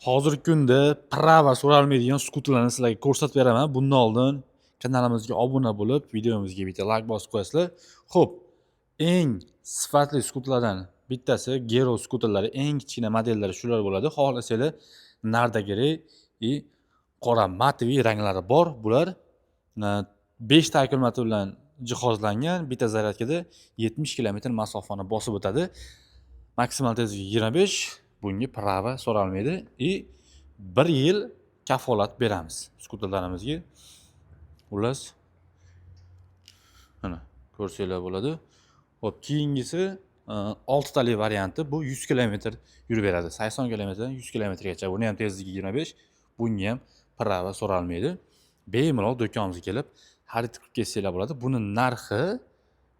Hozirgi kunda prava so'ralmaydigan skuterlarni sizlarga ko'rsatib beraman. Bundan oldin kanalimizga obuna bo'lib, videomizga bitta like bosib qo'yasizlar. Xo'p, eng sifatli skuterlardan bittasi Gero skuterlari, eng kichkina modellari shular bo'ladi. Xohlasanglar nardagiri и qora matviy ranglari bor. Bular 5 ta akkumulyator bilan jihozlangan. Bitta zaryadkada 70 kilometr masofani bosib o'tadi. Maksimal tezligi 25. Bunga prava so'ralmaydi и 1 yil kafolat beramiz skuterlarimizga. Xullas, mana ko'rsanglar bo'ladi. Xo'p, keyingisi 6 tali varianti. Bu 100 kilometr yurib beradi. 80 kilometrdan 100 kilometrgacha. Buni ham tezligi 25. Bunga ham prava so'ralmaydi. Bemalol do'konimizga kelib xarid qilib ketsanglar bo'ladi. Buni narxi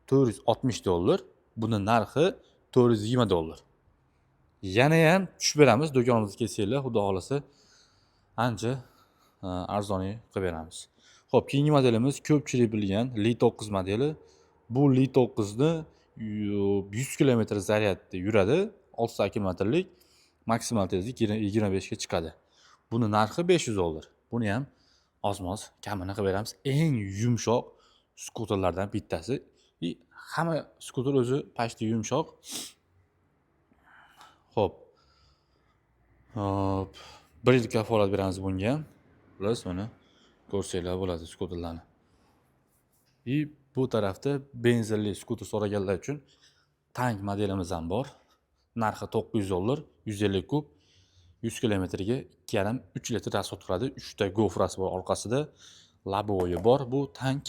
$460. Buni narxi $420. Yana ham tushib beramiz do'konimizga kelsanglar, xudo xolasa ancha arzoniy qilib beramiz. Xo'p, keyingi modelimiz ko'pchilik bilgan Li 9 modeli. Bu Li 9 ni 100 kilometr zaryadda yuradi, 6 akkumulyatorlik, maksimal tezlik 25 ga chiqadi. Buni narxi $500. Buni ham oz-moz kamini qilib beramiz. Eng yumshoq skuterlardan bittasi. Hamma skuter o'zi pashti yumshoq. Xo'p. 1 yil kafolat beramiz bunga ham. Plus mana ko'rsanglar bo'ladi skuterlarni. Bu tarafda benzinli skuter so'raganlar uchun tank modelimiz ham bor. Narxi $900, 150 kub, 100 kilometrga 2,5-3 litr rasxod qiladi. 3 ta gofrasi bor orqasida, laboyi bor. Bu tank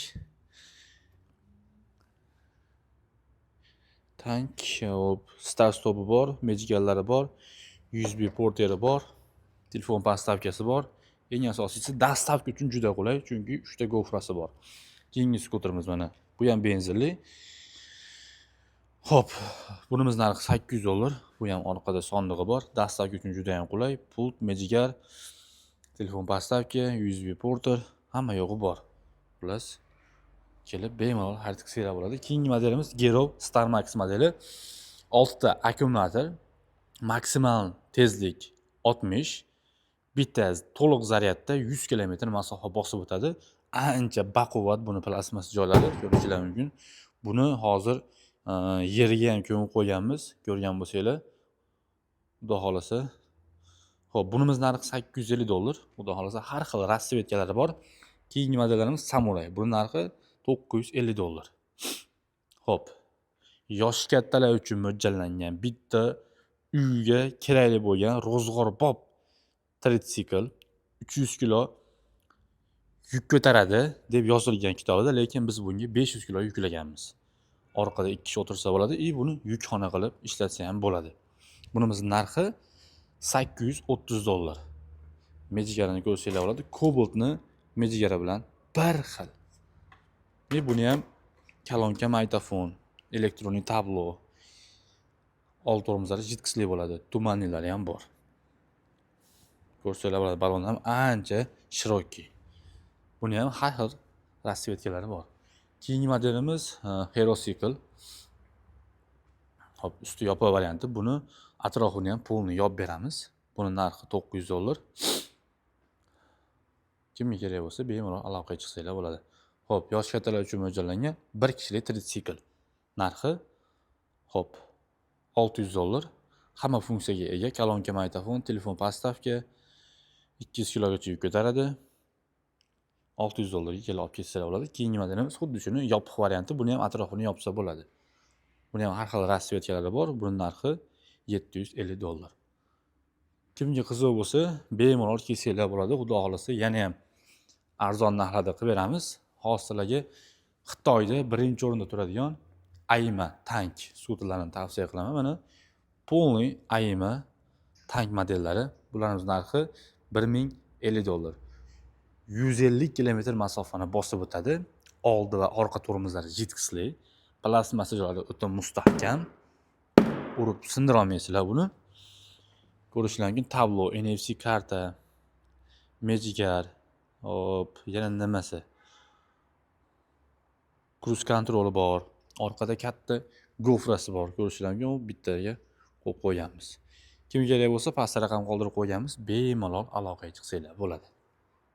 start stopi bor, mejgallari bor, USB porteri bor, telefon podstavkasi bor. Eng asosiysi dastavka uchun juda qulay, chunki 3 ta gofrasi bor. Keyingi skuterimiz mana. Bu ham benzinli. Xo'p, bunimiz narxi $800. Bu ham orqada sondig'i bor. Dastavka uchun juda ham qulay. Pult, mejgar, telefon podstavka, USB porter, hamma yo'g'i bor. Xullas, kelib bemalol xarid qilsanglar bo'ladi. Keyingi modelimiz Gero Star Max modeli. 6 ta akkumulyator, maksimal tezlik 60, bitta to'liq zaryadda 100 kilometr masofa bosib o'tadi. Ancha baquvvat buni plasmas joylari ko'rishingiz mumkin. Buni hozir yeriga ham ko'mib qo'yganmiz, ko'rgan bo'lsanglar. Xudo xolasa. Xo'p, bunimiz narxi $850. Xudo xolasa har xil rassvetkalari bor. Keyingi modellarimiz Samurai. Buni narxi $950. Xo'p. Yoshi kattalar uchun mo'ljallangan bitta uyga kerakli bo'lgan ro'zg'orbob tritsikl 300 kilo yuk ko'taradi deb yozilgan kitobida, lekin biz bunga 500 kilo yuklaganmiz. Orqada 2 kishi o'tirsa bo'ladi, buni yukxona qilib ishlatsa ham bo'ladi. Bunimiz narxi $830. Mejgarini ko'rsanglar bo'ladi. Kobaltni mejgari bilan bir xil. Buni ham kolonka, magnitofon, elektronik tablo, old tormozlari jidkisli bo'ladi. Tumanilari ham bor. Ko'rsanglar bo'ladi, balon ham ancha shiroki. Buni ham har xil rassvetkalari bor. Keyingi modelimiz Hero Cycle. Hop, usti yopiq varianti. Buni atrofini ham polni yopib beramiz. Buni narxi $900. Kimga kerak bo'lsa, bemalol aloqaga chiqsanglar bo'ladi. Xo'p, yosh kattalar uchun mo'ljallangan 1 kishilik tritsikl. Narxi $600. Hamma funksiyaga ega. Kolonka, magnitofon, telefon podstavka, 200 kilogacha yuk ko'taradi. $600 ga kelib olib ketsanglar bo'ladi. Keyingi modelimiz xuddi shuni yopiq varianti. Buni ham atrofini yopsa bo'ladi. Buni ham har xil rassvetkalari bor. Buning narxi $750. Kimga qiziq bo'lsa, bemalol kelsanglar bo'ladi. Xudo xolasa, yana ham arzon narxlarda qilib beramiz. Hozirlarga Xitoyda birinchi o'rinda turadigan Aima tank skuterlarini tavsiya qilaman. Mana polniy Aima tank modellari. Bularning narxi $1050. 150 kilometr masofani bosib o'tadi. Oldi va orqa tormozlari jidkisli, plasmassa joylari o'ta mustahkam. Urib sindira olmaysizlar buni. Ko'rishingiz mumkin, tablo, NFC karta, mejgar, yana nimasi? Cruise kontroli bor. Orqada katta gofrasi bor. Ko'rishingiz mumkin, bittaga qo'yib qo'yganmiz. Kimga kerak bo'lsa pastda raqam qoldirib qo'yganmiz, bemalol aloqaga chiqsanglar bo'ladi.